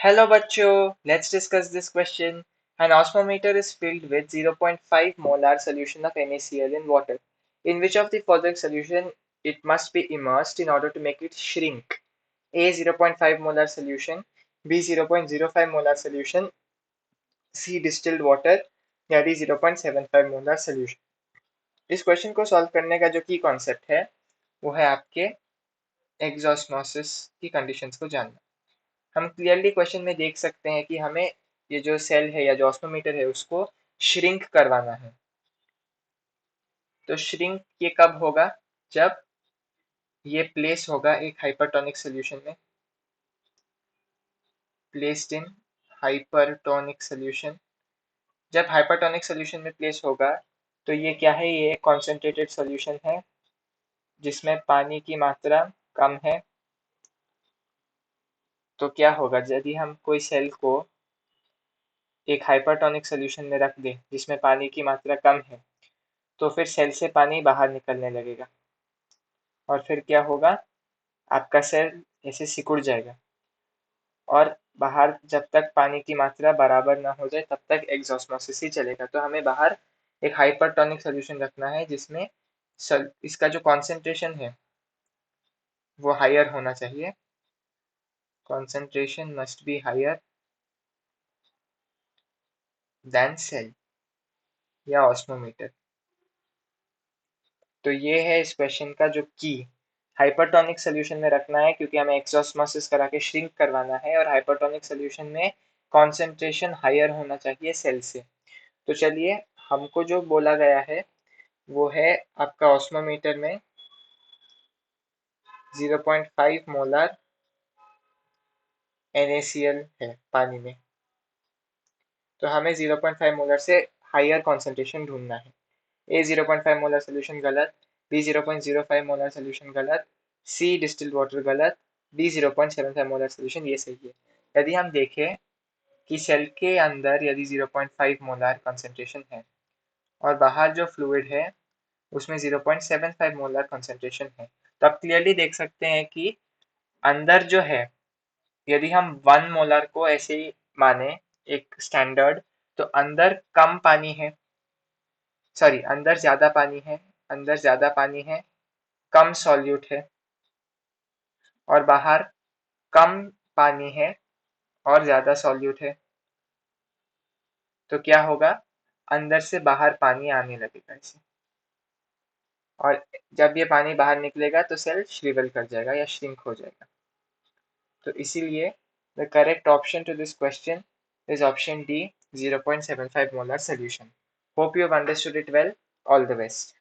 Hello bachcho, let's discuss this question. An osmometer is filled with 0.5 molar solution of NaCl in water. In which of the following solution it must be immersed in order to make it shrink? A 0.5 molar solution, B 0.05 molar solution, C distilled water या D 0.75 molar solution. इस question को solve करने का जो की concept है वो है आपके एक्सॉस्मोसिस की कंडीशंस को जानना। हम क्लियरली क्वेश्चन में देख सकते हैं कि हमें ये जो सेल है या जो ऑस्मोमीटर है उसको श्रिंक करवाना है। तो श्रिंक ये कब होगा? जब ये प्लेस होगा एक हाइपरटोनिक सोल्यूशन में, प्लेस्ड इन हाइपरटोनिक सोल्यूशन। जब हाइपरटोनिक सोल्यूशन में प्लेस होगा तो ये क्या है? ये एक कॉन्सेंट्रेटेड सोल्यूशन है जिसमें पानी की मात्रा कम है। तो क्या होगा यदि हम कोई सेल को एक हाइपरटोनिक सोल्यूशन में रख दें जिसमें पानी की मात्रा कम है, तो फिर सेल से पानी बाहर निकलने लगेगा और फिर क्या होगा? आपका सेल ऐसे सिकुड़ जाएगा और बाहर जब तक पानी की मात्रा बराबर ना हो जाए तब तक एक्सॉस्मोसिस ही चलेगा। तो हमें बाहर एक हाइपरटोनिक सोल्यूशन रखना है जिसमें इसका जो कॉन्सेंट्रेशन है वो हायर होना चाहिए। Concentration must be higher than cell या ऑस्मोमीटर। तो ये है इस क्वेश्चन का जो की। हाइपरटोनिक सोल्यूशन में रखना है क्योंकि हमें एक्सॉस्मोसिस करा के श्रिंक करवाना है और हाइपरटोनिक सोल्यूशन में कॉन्सेंट्रेशन हायर होना चाहिए सेल से। तो चलिए, हमको जो बोला गया है वो है आपका ऑस्मोमीटर में 0.5 मोलर NaCl है पानी में। तो हमें 0.5 मोलर से हायर कॉन्सेंट्रेशन ढूंढना है। ए 0.5 मोलर सोल्यूशन गलत, बी 0.05 मोलर सोल्यूशन गलत, सी डिस्टिल्ड वाटर गलत, डी 0.75 मोलर सोल्यूशन ये सही है। यदि हम देखें कि सेल के अंदर यदि 0.5 मोलर कॉन्सेंट्रेशन है और बाहर जो फ्लूइड है उसमें 0.75 मोलर कॉन्सेंट्रेशन है, तो आप क्लियरली देख सकते हैं कि अंदर जो है, यदि हम 1 मोलर को ऐसे ही माने एक स्टैंडर्ड, तो अंदर कम पानी है, सॉरी अंदर ज्यादा पानी है, अंदर ज्यादा पानी है, कम सॉल्यूट है, और बाहर कम पानी है और ज्यादा सॉल्यूट है। तो क्या होगा? अंदर से बाहर पानी आने लगेगा इसे, और जब ये पानी बाहर निकलेगा तो सेल श्रिवल कर जाएगा या श्रिंक हो जाएगा। तो इसीलिए the correct option to this question is option D, 0.75 molar solution. Hope you have understood it well. All the best.